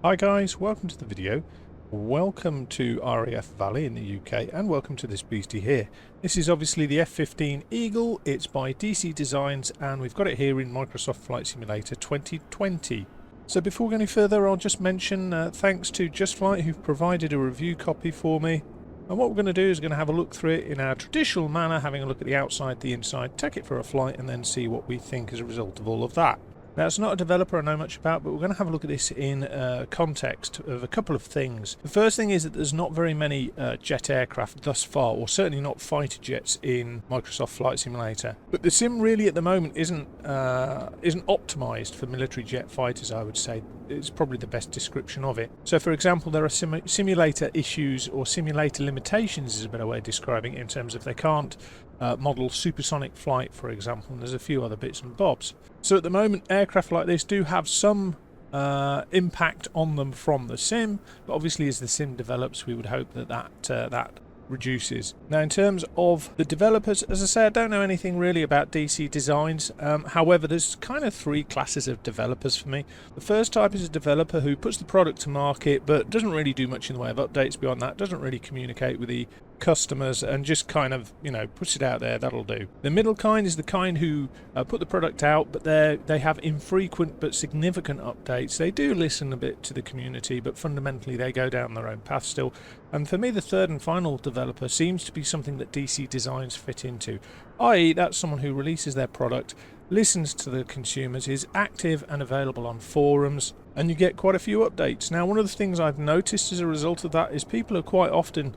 Hi guys, welcome to the video. Welcome to RAF Valley in the UK and welcome to this beastie here. This is obviously the F-15 Eagle. It's by DC Designs and we've got it here in Microsoft Flight Simulator 2020. So before we go any further, I'll just mention thanks to Just Flight who've provided a review copy for me. And what we're going to do is going to have a look through it in our traditional manner, having a look at the outside, the inside, take it for a flight and then see what we think as a result of all of that. Now, it's not a developer I know much about, but we're going to have a look at this in context of a couple of things. The first thing is that there's not very many jet aircraft thus far, or certainly not fighter jets in Microsoft Flight Simulator. But the sim really at the moment isn't optimised for military jet fighters, I would say. It's probably the best description of it. So, for example, there are simulator issues, or simulator limitations is a better way of describing it, in terms of they can't model supersonic flight, for example, and there's a few other bits and bobs. So at the moment, aircraft like this do have some impact on them from the sim, but obviously as the sim develops, we would hope that that reduces. Now, in terms of the developers, as I say, I don't know anything really about DC Designs. However, there's kind of three classes of developers for me. The first type is a developer who puts the product to market but doesn't really do much in the way of updates beyond that, doesn't really communicate with the customers and just kind of, you know, puts it out there. That'll do. The middle kind is the kind who put the product out, but they have infrequent but significant updates. They do listen a bit to the community, but fundamentally they go down their own path still. And for me, the third and final developer seems to be something that DC Designs fit into, i.e. that's someone who releases their product, listens to the consumers, is active and available on forums, and you get quite a few updates. Now, one of the things I've noticed as a result of that is people are quite often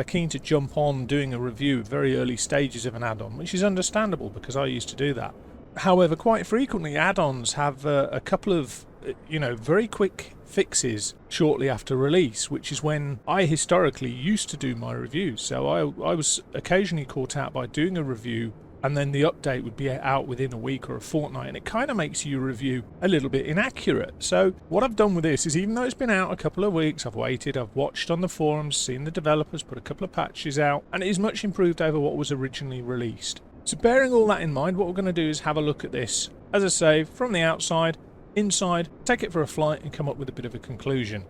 keen to jump on doing a review at very early stages of an add-on, which is understandable because I used to do that. However, quite frequently add-ons have a couple of very quick fixes shortly after release, which is when I historically used to do my reviews. So I was occasionally caught out by doing a review and then the update would be out within a week or a fortnight, and it kind of makes your review a little bit inaccurate. So what I've done with this is, even though it's been out a couple of weeks, I've waited, I've watched on the forums, seen the developers put a couple of patches out, and it is much improved over what was originally released. So bearing all that in mind, what we're going to do is have a look at this, as I say, from the outside, inside, take it for a flight and come up with a bit of a conclusion.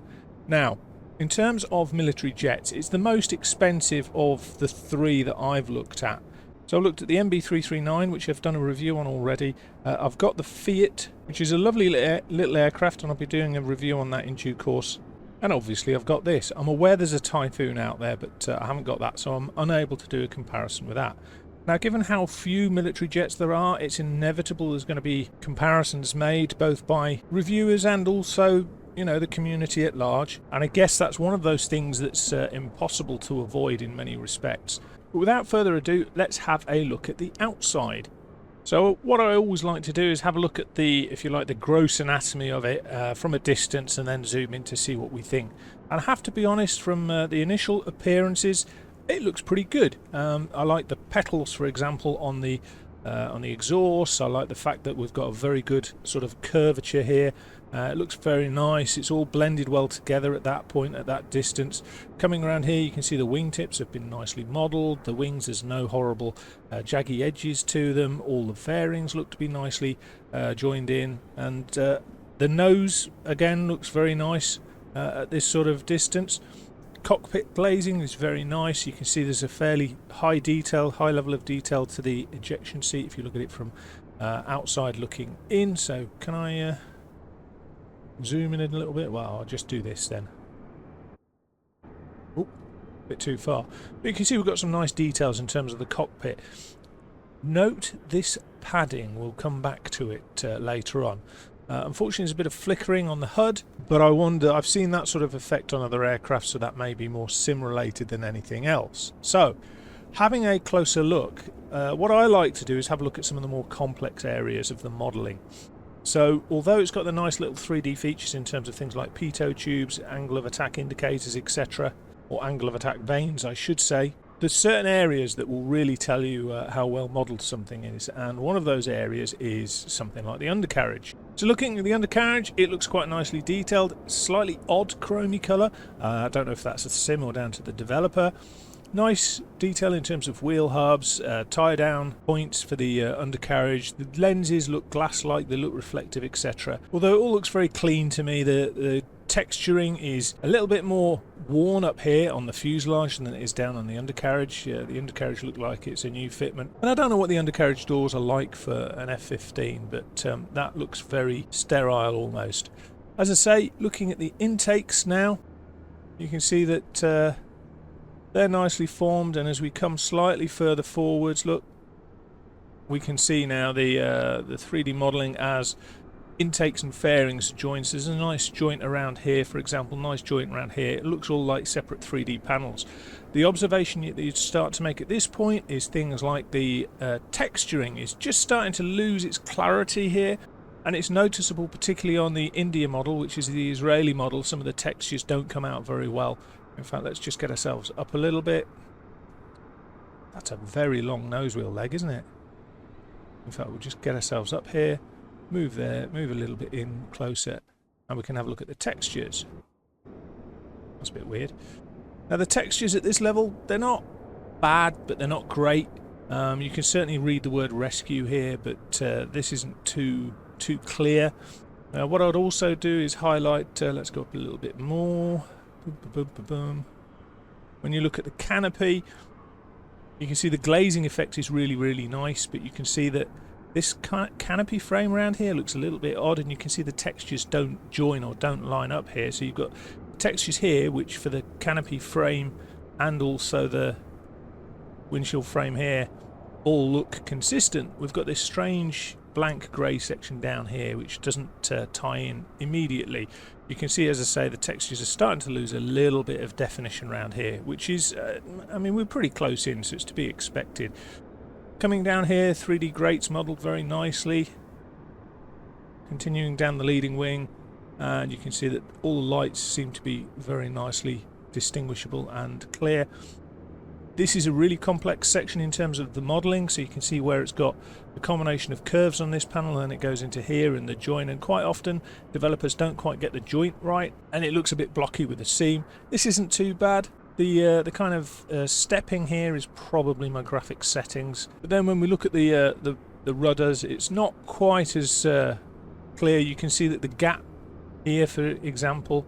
Now, in terms of military jets, it's the most expensive of the three that I've looked at. So I looked at the MB339, which I've done a review on already. I've got the Fiat, which is a lovely little aircraft, and I'll be doing a review on that in due course. And obviously I've got this. I'm aware there's a Typhoon out there, but I haven't got that, so I'm unable to do a comparison with that. Now, given how few military jets there are, it's inevitable there's going to be comparisons made, both by reviewers and also, the community at large. And I guess that's one of those things that's impossible to avoid in many respects. But without further ado, let's have a look at the outside. So what I always like to do is have a look at the, if you like, the gross anatomy of it from a distance and then zoom in to see what we think. And I have to be honest, from the initial appearances, it looks pretty good. I like the petals, for example, on the exhaust. I like the fact that we've got a very good sort of curvature here. It looks very nice. It's all blended well together at that point, at that distance. Coming around here, you can see the wingtips have been nicely modelled. The wings, there's no horrible jaggy edges to them. All the fairings look to be nicely joined in. And the nose, again, looks very nice at this sort of distance. Cockpit glazing is very nice. You can see there's a fairly high level of detail to the ejection seat if you look at it from outside looking in. So can I zoom in a little bit? Well, I'll just do this then. Oh, a bit too far. But you can see we've got some nice details in terms of the cockpit. Note this padding. We'll come back to it later on. Unfortunately, there's a bit of flickering on the HUD, but I wonder, I've seen that sort of effect on other aircraft, so that may be more sim-related than anything else. So, having a closer look, what I like to do is have a look at some of the more complex areas of the modelling. So, although it's got the nice little 3D features in terms of things like pitot tubes, angle of attack indicators, etc., or angle of attack vanes, I should say, there's certain areas that will really tell you how well modelled something is, and one of those areas is something like the undercarriage. So looking at the undercarriage, it looks quite nicely detailed, slightly odd chromey colour. I don't know if that's a sim or down to the developer. Nice detail in terms of wheel hubs, tie down points for the undercarriage. The lenses look glass-like, they look reflective, etc. Although it all looks very clean to me. The texturing is a little bit more worn up here on the fuselage than it is down on the undercarriage. The undercarriage looked like it's a new fitment. And I don't know what the undercarriage doors are like for an F-15, but that looks very sterile almost. As I say, looking at the intakes now, you can see that they're nicely formed, and as we come slightly further forwards, look, we can see now the 3D modelling as intakes and fairings joints. There's a nice joint around here, for example, nice joint around here. It looks all like separate 3D panels. The observation that you'd start to make at this point is things like the texturing is just starting to lose its clarity here, and it's noticeable particularly on the India model, which is the Israeli model. Some of the textures don't come out very well. In fact, let's just get ourselves up a little bit. That's a very long nose wheel leg, isn't it? In fact, we'll just get ourselves up here, move there, move a little bit in closer, and we can have a look at the textures. That's a bit weird. Now, the textures at this level, they're not bad, but they're not great. You can certainly read the word rescue here, but this isn't too clear. What I'd also do is highlight, let's go up a little bit more. Boom, boom, boom, boom. When you look at the canopy, you can see the glazing effect is really, really nice, but you can see that this canopy frame around here looks a little bit odd, and you can see the textures don't join or don't line up here. So you've got textures here, which for the canopy frame and also the windshield frame here all look consistent. We've got this strange blank grey section down here which doesn't tie in immediately. You can see, as I say, the textures are starting to lose a little bit of definition around here, which is, I mean, we're pretty close in, so it's to be expected. Coming down here, 3D grates modelled very nicely. Continuing down the leading wing, and you can see that all the lights seem to be very nicely distinguishable and clear. This is a really complex section in terms of the modelling, so you can see where it's got a combination of curves on this panel, and it goes into here in the joint, and quite often developers don't quite get the joint right and it looks a bit blocky with the seam. This isn't too bad. The kind of stepping here is probably my graphics settings, but then when we look at the rudders, it's not quite as clear. You can see that the gap here, for example,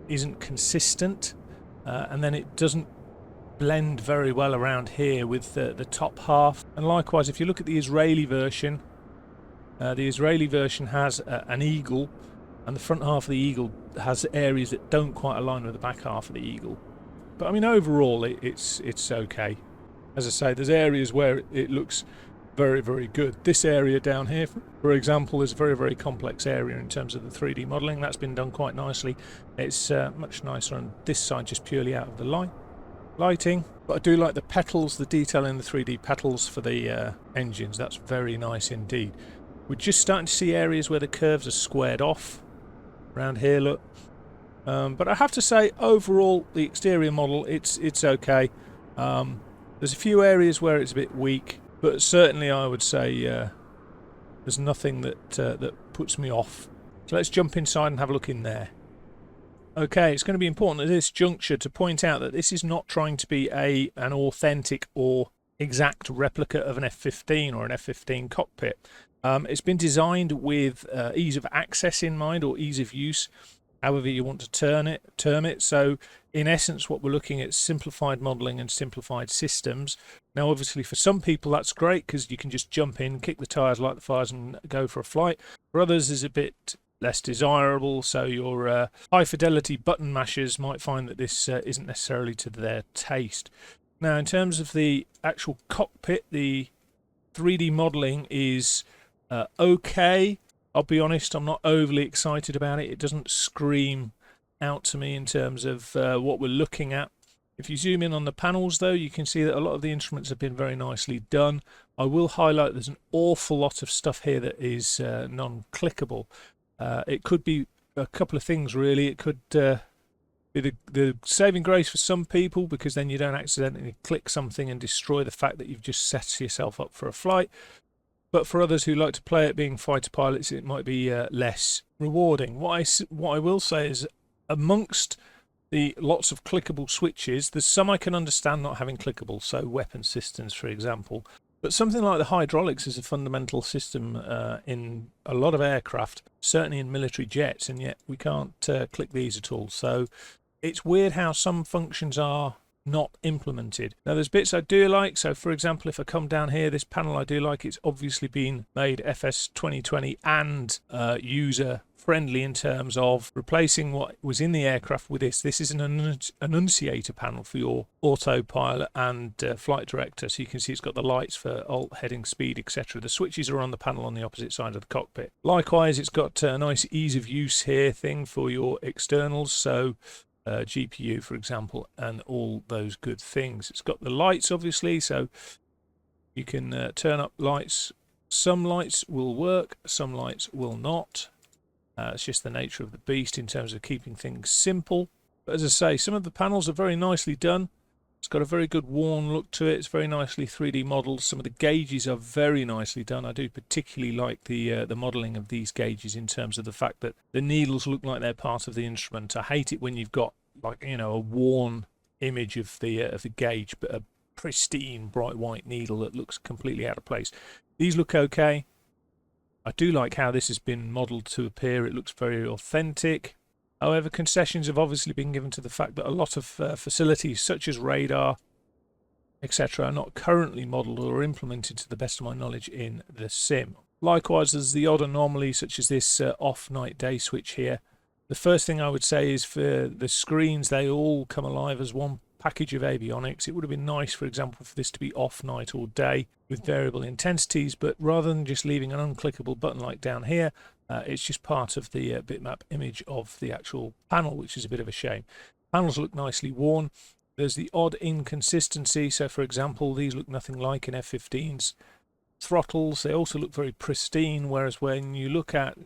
isn't consistent, and then it doesn't blend very well around here with the top half. And likewise, if you look at the Israeli version has an eagle, and the front half of the eagle has areas that don't quite align with the back half of the eagle. But I mean, overall it's okay. As I say, there's areas where it looks very, very good. This area down here, for example, is a very, very complex area in terms of the 3D modelling. That's been done quite nicely. It's much nicer on this side, just purely out of the lighting. But I do like the petals, the detail in the 3D petals for the engines. That's very nice indeed. We're just starting to see areas where the curves are squared off. Around here, look. But I have to say, overall, the exterior model, it's okay. There's a few areas where it's a bit weak, but certainly I would say there's nothing that puts me off. So let's jump inside and have a look in there. Okay, it's going to be important at this juncture to point out that this is not trying to be an authentic or exact replica of an F-15 or an F-15 cockpit. It's been designed with ease of access in mind, or ease of use, however you want to term it. So in essence, what we're looking at is simplified modelling and simplified systems. Now obviously for some people that's great, because you can just jump in, kick the tyres, light the fires and go for a flight. For others it's a bit less desirable, so your high fidelity button mashers might find that this isn't necessarily to their taste. Now in terms of the actual cockpit, the 3D modelling is okay. I'll be honest, I'm not overly excited about it. It doesn't scream out to me in terms of what we're looking at. If you zoom in on the panels though, you can see that a lot of the instruments have been very nicely done. I will highlight there's an awful lot of stuff here that is non-clickable. It could be a couple of things really. It could be the saving grace for some people, because then you don't accidentally click something and destroy the fact that you've just set yourself up for a flight. But for others who like to play it being fighter pilots, it might be less rewarding. What I will say is, amongst the lots of clickable switches. There's some I can understand not having clickable, so weapon systems, for example. But something like the hydraulics is a fundamental system in a lot of aircraft, certainly in military jets, and yet we can't click these at all. So it's weird how some functions are not implemented. Now there's bits I do like. So for example, if I come down here, this panel I do like. It's obviously been made FS 2020 and user friendly in terms of replacing what was in the aircraft with this. This is an annunciator panel for your autopilot and flight director. So you can see it's got the lights for alt, heading, speed, etc. The switches are on the panel on the opposite side of the cockpit. Likewise, it's got a nice ease of use here thing for your externals. So GPU, for example, and all those good things. It's got the lights, obviously, so you can turn up lights. Some lights will work, some lights will not. It's just the nature of the beast in terms of keeping things simple. But as I say, some of the panels are very nicely done. It's got a very good worn look to it. It's very nicely 3D modelled. Some of the gauges are very nicely done. I do particularly like the modelling of these gauges in terms of the fact that the needles look like they're part of the instrument. I hate it when you've got, like, you know, a worn image of the gauge, but a pristine bright white needle that looks completely out of place. These look okay. I do like how this has been modelled to appear. It looks very authentic. However, concessions have obviously been given to the fact that a lot of facilities such as radar, etc., are not currently modelled or implemented to the best of my knowledge in the sim. Likewise, there's the odd anomaly such as this off night day switch here. The first thing I would say is for the screens, they all come alive as one package of avionics. It would have been nice, for example, for this to be off night or day with variable intensities, but rather than just leaving an unclickable button like down here, it's just part of the bitmap image of the actual panel, which is a bit of a shame. Panels look nicely worn. There's the odd inconsistency. So for example, these look nothing like an F-15's throttles. They also look very pristine, whereas when you look at,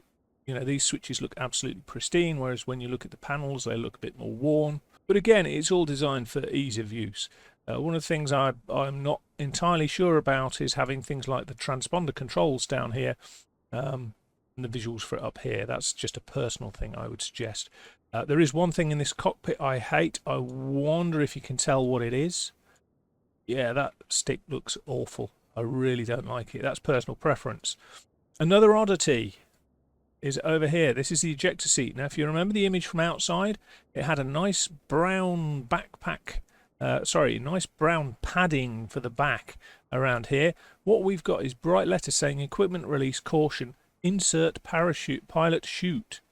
you know, these switches look absolutely pristine, whereas when you look at the panels, they look a bit more worn. But again, it's all designed for ease of use. One of the things I'm not entirely sure about is having things like the transponder controls down here and the visuals for it up here. That's just a personal thing I would suggest. There is one thing in this cockpit I hate. I wonder if you can tell what it is. Yeah, that stick looks awful. I really don't like it. That's personal preference. Another oddity is over here. This is the ejector seat. Now, if you remember the image from outside, it had a nice brown backpack, nice brown padding for the back around here. What we've got is bright letters saying equipment release caution, insert parachute, pilot chute.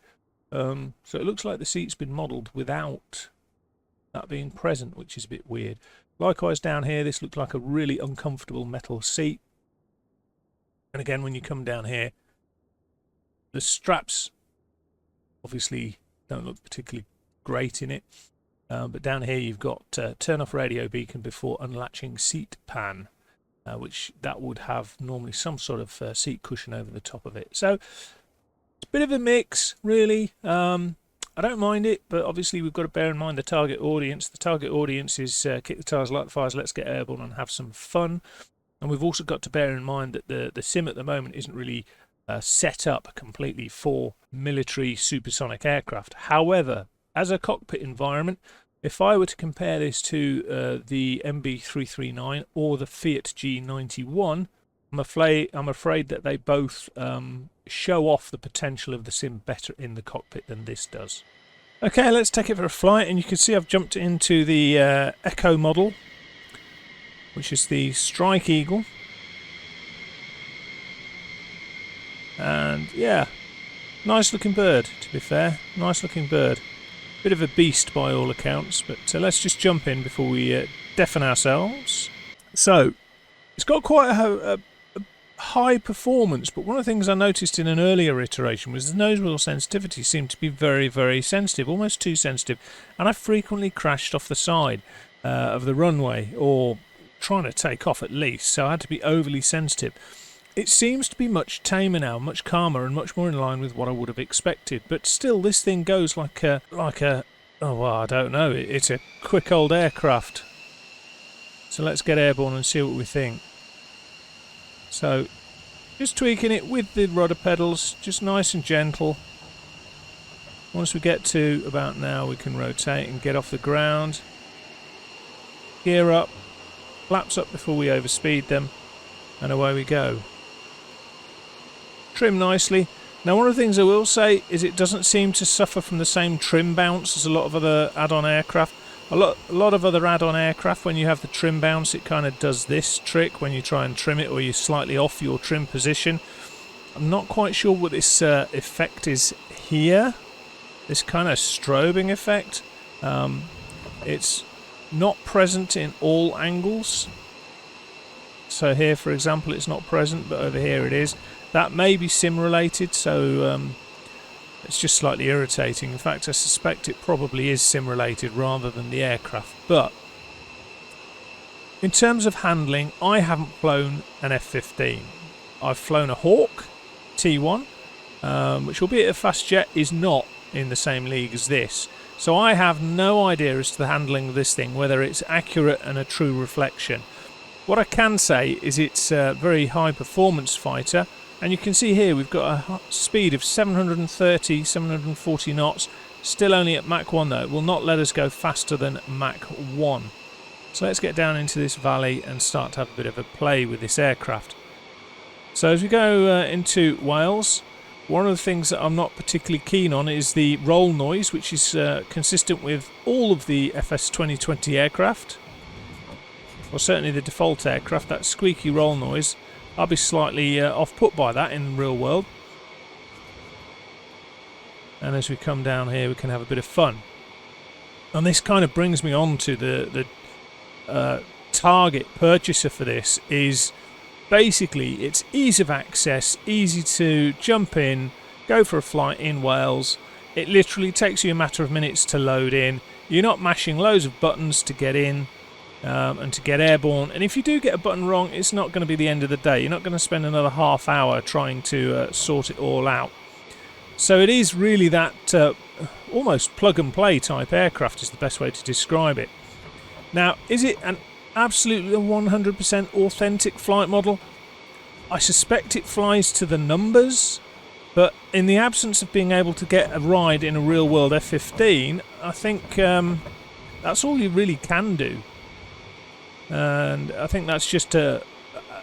So it looks like the seat's been modelled without that being present, which is a bit weird. Likewise down here, this looks like a really uncomfortable metal seat. And again, when you come down here, the straps obviously don't look particularly great in it, but down here you've got turn off radio beacon before unlatching seat pan, which that would have normally some sort of seat cushion over the top of it. So it's a bit of a mix, really. I don't mind it, but obviously we've got to bear in mind the target audience. The target audience is kick the tires, light the fires, let's get airborne and have some fun. And we've also got to bear in mind that the sim at the moment isn't really set up completely for military supersonic aircraft. However, as a cockpit environment, if I were to compare this to the MB339 or the Fiat G91, I'm afraid that they both show off the potential of the sim better in the cockpit than this does. Okay, let's take it for a flight, and you can see I've jumped into the Echo model, which is the Strike Eagle. And yeah, nice looking bird, to be fair. Nice looking bird. Bit of a beast by all accounts, but let's just jump in before we deafen ourselves. So, it's got quite a high performance, but one of the things I noticed in an earlier iteration was the nose wheel sensitivity seemed to be very, very sensitive, almost too sensitive, and I frequently crashed off the side of the runway, or trying to take off at least, so I had to be overly sensitive. It seems to be much tamer now, much calmer, and much more in line with what I would have expected. But still, this thing goes like a oh well, I don't know. It's a quick old aircraft. So let's get airborne and see what we think. So, just tweaking it with the rudder pedals, just nice and gentle. Once we get to about now, we can rotate and get off the ground. Gear up, flaps up before we overspeed them, and away we go. Trim nicely. Now, one of the things I will say is it doesn't seem to suffer from the same trim bounce as a lot of other add-on aircraft. A lot of other add-on aircraft, when you have the trim bounce, it kind of does this trick when you try and trim it, or you're slightly off your trim position. I'm not quite sure what this effect is here. This kind of strobing effect. It's not present in all angles. So here, for example, it's not present, but over here it is. That may be sim related, so it's just slightly irritating. In fact, I suspect it probably is sim related rather than the aircraft. But in terms of handling, I haven't flown an F-15. I've flown a Hawk T1, which, albeit a fast jet, is not in the same league as this. So I have no idea as to the handling of this thing, whether it's accurate and a true reflection. What I can say is it's a very high performance fighter, and you can see here we've got a speed of 740 knots, still only at Mach 1 though. It will not let us go faster than Mach 1. So let's get down into this valley and start to have a bit of a play with this aircraft. So as we go into Wales, one of the things that I'm not particularly keen on is the roll noise, which is consistent with all of the FS 2020 aircraft, or certainly the default aircraft. That squeaky roll noise, I'll be slightly off-put by that in the real world. And as we come down here, we can have a bit of fun. And this kind of brings me on to the target purchaser for this is basically it's ease of access, easy to jump in, go for a flight in Wales. It literally takes you a matter of minutes to load in. You're not mashing loads of buttons to get in and to get airborne. And if you do get a button wrong, it's not going to be the end of the day. You're not going to spend another half hour trying to sort it all out. So it is really that almost plug and play type aircraft is the best way to describe it. Now, is it an absolutely 100% authentic flight model? I suspect it flies to the numbers, but in the absence of being able to get a ride in a real world F-15, I think that's all you really can do. And I think that's just a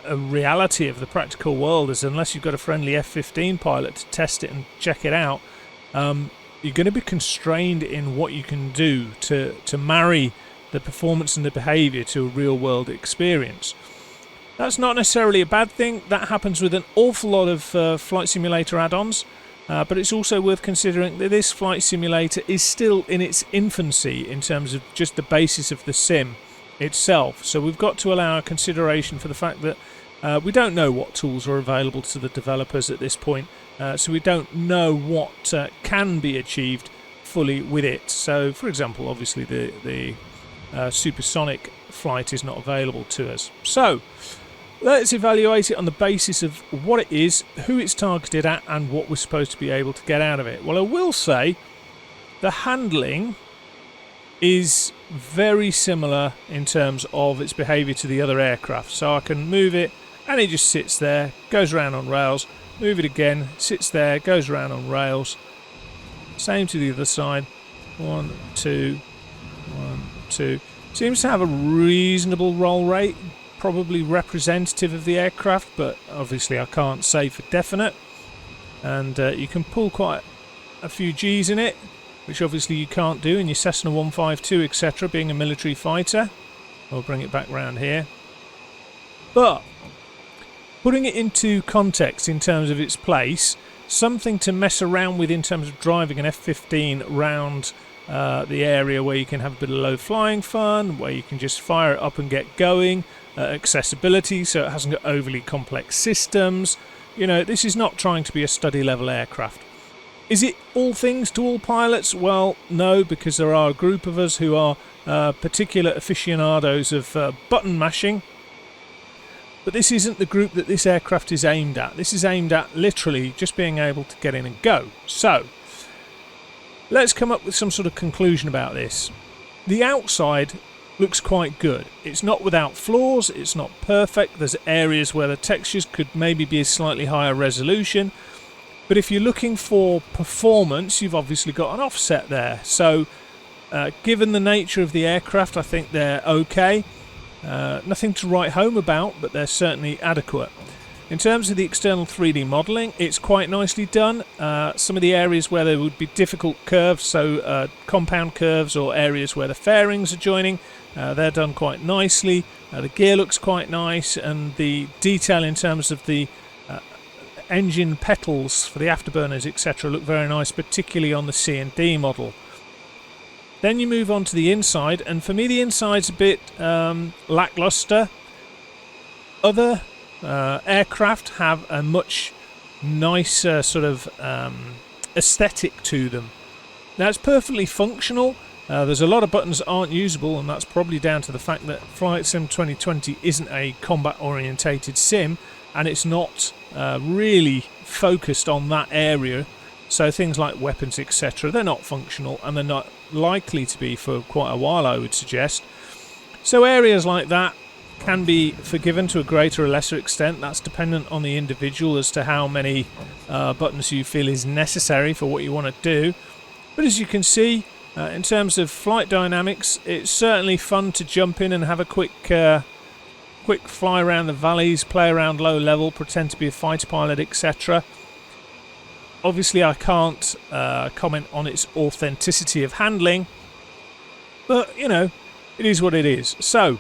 reality of the practical world, is unless you've got a friendly F-15 pilot to test it and check it out, you're going to be constrained in what you can do to marry the performance and the behaviour to a real world experience. That's not necessarily a bad thing. That happens with an awful lot of flight simulator add-ons, but it's also worth considering that this flight simulator is still in its infancy in terms of just the basis of the sim itself. So we've got to allow consideration for the fact that we don't know what tools are available to the developers at this point, so we don't know what can be achieved fully with it. So, for example, obviously the supersonic flight is not available to us. So let's evaluate it on the basis of what it is, who it's targeted at, and what we're supposed to be able to get out of it. Well, I will say the handling is very similar in terms of its behaviour to the other aircraft. So I can move it and it just sits there, goes around on rails, move it again, sits there, goes around on rails. Same to the other side. 1, 2, 1, 2. Seems to have a reasonable roll rate, probably representative of the aircraft, but obviously I can't say for definite. And you can pull quite a few G's in it, which obviously you can't do in your Cessna 152, etc., being a military fighter. I'll bring it back round here. But putting it into context in terms of its place, something to mess around with in terms of driving an F-15 round the area where you can have a bit of low flying fun, where you can just fire it up and get going, accessibility so it hasn't got overly complex systems. You know, this is not trying to be a study level aircraft. Is it all things to all pilots? Well, no, because there are a group of us who are particular aficionados of button mashing. But this isn't the group that this aircraft is aimed at. This is aimed at literally just being able to get in and go. So let's come up with some sort of conclusion about this. The outside looks quite good. It's not without flaws, it's not perfect. There's areas where the textures could maybe be a slightly higher resolution. But if you're looking for performance, you've obviously got an offset there. So given the nature of the aircraft, I think they're okay. Nothing to write home about, but they're certainly adequate. In terms of the external 3D modelling, it's quite nicely done. Some of the areas where there would be difficult curves, so compound curves or areas where the fairings are joining, they're done quite nicely. The gear looks quite nice, and the detail in terms of the engine petals for the afterburners, etc., look very nice, particularly on the C and D model. Then you move on to the inside, and for me the inside's a bit lackluster. Other aircraft have a much nicer sort of aesthetic to them. Now it's perfectly functional. There's a lot of buttons that aren't usable, and that's probably down to the fact that Flight Sim 2020 isn't a combat orientated sim, and it's not really focused on that area. So things like weapons, etc., they're not functional, and they're not likely to be for quite a while, I would suggest. So areas like that can be forgiven to a greater or lesser extent. That's dependent on the individual as to how many buttons you feel is necessary for what you want to do. But as you can see, in terms of flight dynamics, it's certainly fun to jump in and have a quick fly around the valleys, play around low level, pretend to be a fighter pilot, etc. Obviously I can't comment on its authenticity of handling, but you know, it is what it is. So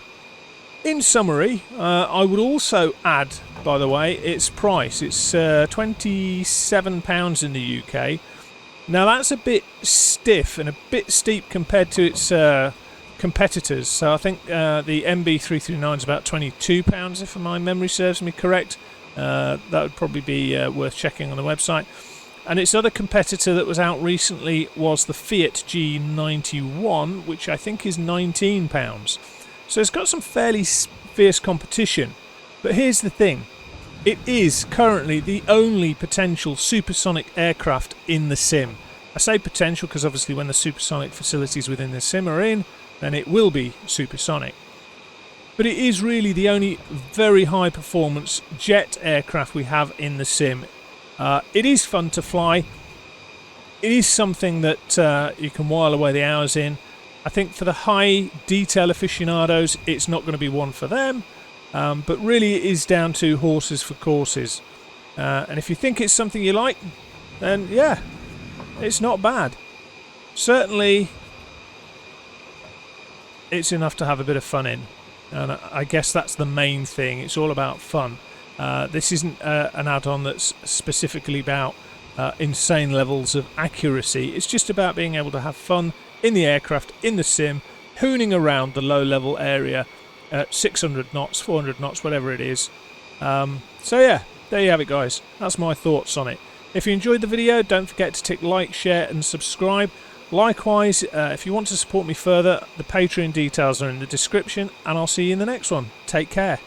in summary, I would also add, by the way, its price. It's £27 in the UK. Now that's a bit stiff and a bit steep compared to its competitors. So I think the MB339 is about £22, if my memory serves me correct. That would probably be worth checking on the website. And its other competitor that was out recently was the Fiat G91, which I think is £19. So it's got some fairly fierce competition. But here's the thing. It is currently the only potential supersonic aircraft in the sim. I say potential because obviously when the supersonic facilities within the sim are in, then it will be supersonic. But it is really the only very high performance jet aircraft we have in the sim. It is fun to fly. It is something that you can while away the hours in. I think for the high detail aficionados, it's not going to be one for them. But really it is down to horses for courses. And if you think it's something you like, then yeah, it's not bad. Certainly it's enough to have a bit of fun in. And I guess that's the main thing. It's all about fun. This isn't an add-on that's specifically about insane levels of accuracy. It's just about being able to have fun in the aircraft, in the sim, hooning around the low-level area at 600 knots, 400 knots, whatever it is. So yeah, there you have it, guys. That's my thoughts on it. If you enjoyed the video, don't forget to tick like, share and subscribe. Likewise, if you want to support me further, the Patreon details are in the description, and I'll see you in the next one. Take care.